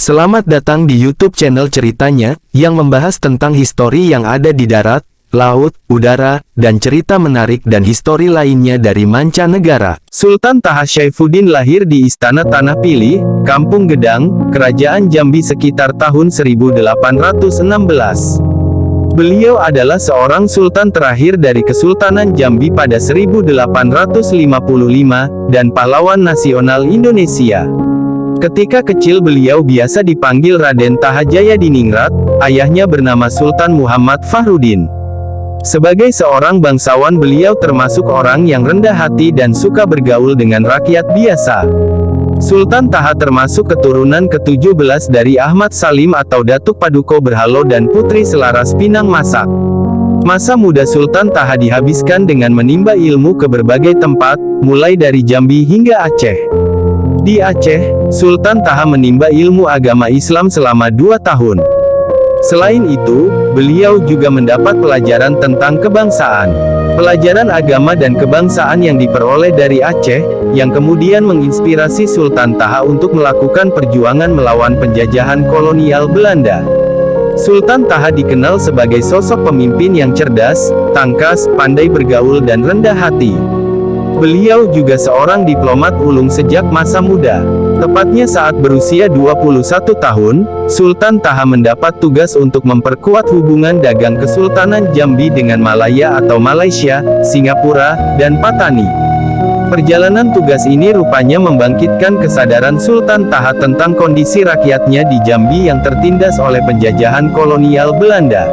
Selamat datang di YouTube channel Ceritanya, yang membahas tentang histori yang ada di darat, laut, udara, dan cerita menarik dan histori lainnya dari mancanegara. Sultan Taha Saifuddin lahir di Istana Tanah Pilih, Kampung Gedang, Kerajaan Jambi sekitar tahun 1816. Beliau adalah seorang sultan terakhir dari Kesultanan Jambi pada 1855, dan pahlawan nasional Indonesia. Ketika kecil beliau biasa dipanggil Raden Taha Jayadiningrat, ayahnya bernama Sultan Muhammad Fahrudin. Sebagai seorang bangsawan beliau termasuk orang yang rendah hati dan suka bergaul dengan rakyat biasa. Sultan Taha termasuk keturunan ke-17 dari Ahmad Salim atau Datuk Paduko Berhalo dan Putri Selaras Pinang Masak. Masa muda Sultan Taha dihabiskan dengan menimba ilmu ke berbagai tempat, mulai dari Jambi hingga Aceh. Di Aceh, Sultan Taha menimba ilmu agama Islam selama 2 tahun. Selain itu, beliau juga mendapat pelajaran tentang kebangsaan. Pelajaran agama dan kebangsaan yang diperoleh dari Aceh, yang kemudian menginspirasi Sultan Taha untuk melakukan perjuangan melawan penjajahan kolonial Belanda. Sultan Taha dikenal sebagai sosok pemimpin yang cerdas, tangkas, pandai bergaul dan rendah hati. Beliau juga seorang diplomat ulung sejak masa muda. Tepatnya saat berusia 21 tahun, Sultan Taha mendapat tugas untuk memperkuat hubungan dagang Kesultanan Jambi dengan Malaya atau Malaysia, Singapura, dan Patani. Perjalanan tugas ini rupanya membangkitkan kesadaran Sultan Taha tentang kondisi rakyatnya di Jambi yang tertindas oleh penjajahan kolonial Belanda.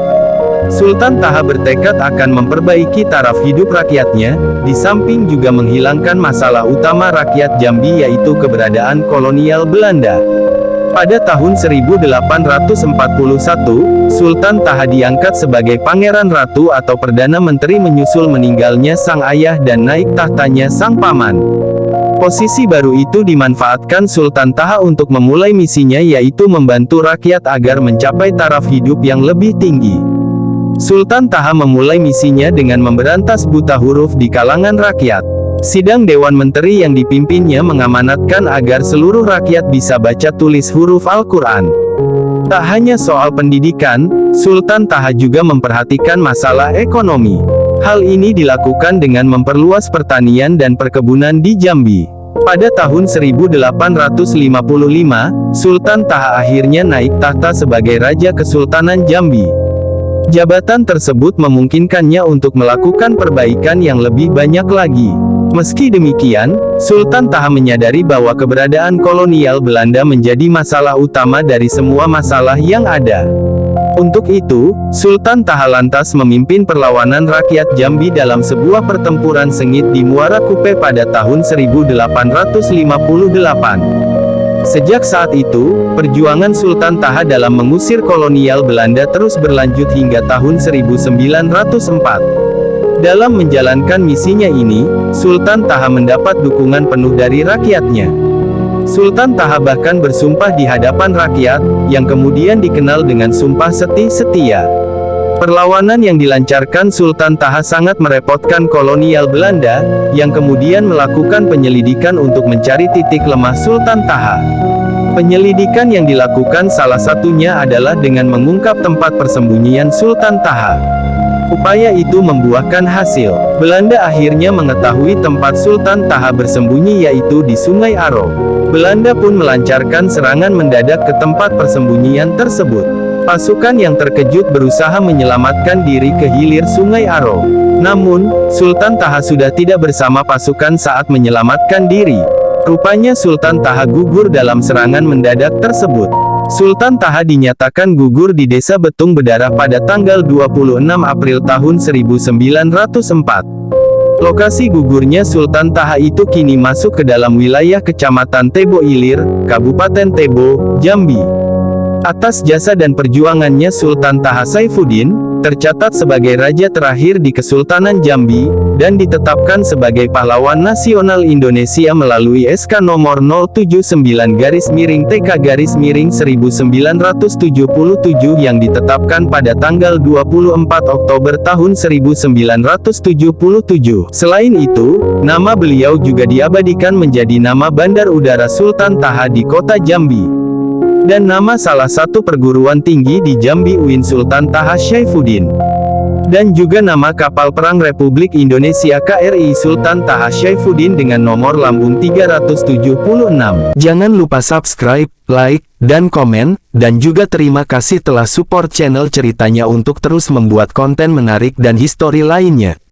Sultan Taha bertekad akan memperbaiki taraf hidup rakyatnya, di samping juga menghilangkan masalah utama rakyat Jambi yaitu keberadaan kolonial Belanda. Pada tahun 1841, Sultan Taha diangkat sebagai Pangeran Ratu atau Perdana Menteri menyusul meninggalnya sang ayah dan naik tahtanya sang paman. Posisi baru itu dimanfaatkan Sultan Taha untuk memulai misinya yaitu membantu rakyat agar mencapai taraf hidup yang lebih tinggi. Sultan Taha memulai misinya dengan memberantas buta huruf di kalangan rakyat. Sidang Dewan Menteri yang dipimpinnya mengamanatkan agar seluruh rakyat bisa baca tulis huruf Al-Quran. Tak hanya soal pendidikan, Sultan Taha juga memperhatikan masalah ekonomi. Hal ini dilakukan dengan memperluas pertanian dan perkebunan di Jambi. Pada tahun 1855, Sultan Taha akhirnya naik tahta sebagai Raja Kesultanan Jambi. Jabatan tersebut memungkinkannya untuk melakukan perbaikan yang lebih banyak lagi. Meski demikian, Sultan Taha menyadari bahwa keberadaan kolonial Belanda menjadi masalah utama dari semua masalah yang ada. Untuk itu, Sultan Taha lantas memimpin perlawanan rakyat Jambi dalam sebuah pertempuran sengit di Muara Kupe pada tahun 1858. Sejak saat itu, perjuangan Sultan Taha dalam mengusir kolonial Belanda terus berlanjut hingga tahun 1904. Dalam menjalankan misinya ini, Sultan Taha mendapat dukungan penuh dari rakyatnya. Sultan Taha bahkan bersumpah di hadapan rakyat, yang kemudian dikenal dengan Sumpah Seti Setia. Perlawanan yang dilancarkan Sultan Taha sangat merepotkan kolonial Belanda, yang kemudian melakukan penyelidikan untuk mencari titik lemah Sultan Taha. Penyelidikan yang dilakukan salah satunya adalah dengan mengungkap tempat persembunyian Sultan Taha. Upaya itu membuahkan hasil. Belanda akhirnya mengetahui tempat Sultan Taha bersembunyi yaitu di Sungai Aro. Belanda pun melancarkan serangan mendadak ke tempat persembunyian tersebut. Pasukan yang terkejut berusaha menyelamatkan diri ke hilir Sungai Aro. Namun, Sultan Taha sudah tidak bersama pasukan saat menyelamatkan diri. Rupanya Sultan Taha gugur dalam serangan mendadak tersebut. Sultan Taha dinyatakan gugur di Desa Betung Bedarah pada tanggal 26 April tahun 1904. Lokasi gugurnya Sultan Taha itu kini masuk ke dalam wilayah Kecamatan Tebo Ilir, Kabupaten Tebo, Jambi. Atas jasa dan perjuangannya Sultan Taha Saifuddin, tercatat sebagai raja terakhir di Kesultanan Jambi, dan ditetapkan sebagai pahlawan nasional Indonesia melalui SK nomor 079-TK-1977 yang ditetapkan pada tanggal 24 Oktober tahun 1977. Selain itu, nama beliau juga diabadikan menjadi nama Bandar Udara Sultan Taha di kota Jambi. Dan nama salah satu perguruan tinggi di Jambi UIN Sultan Taha Syaifuddin. Dan juga nama kapal perang Republik Indonesia KRI Sultan Taha Syaifuddin dengan nomor lambung 376. Jangan lupa subscribe, like, dan komen, dan juga terima kasih telah support channel ceritanya untuk terus membuat konten menarik dan histori lainnya.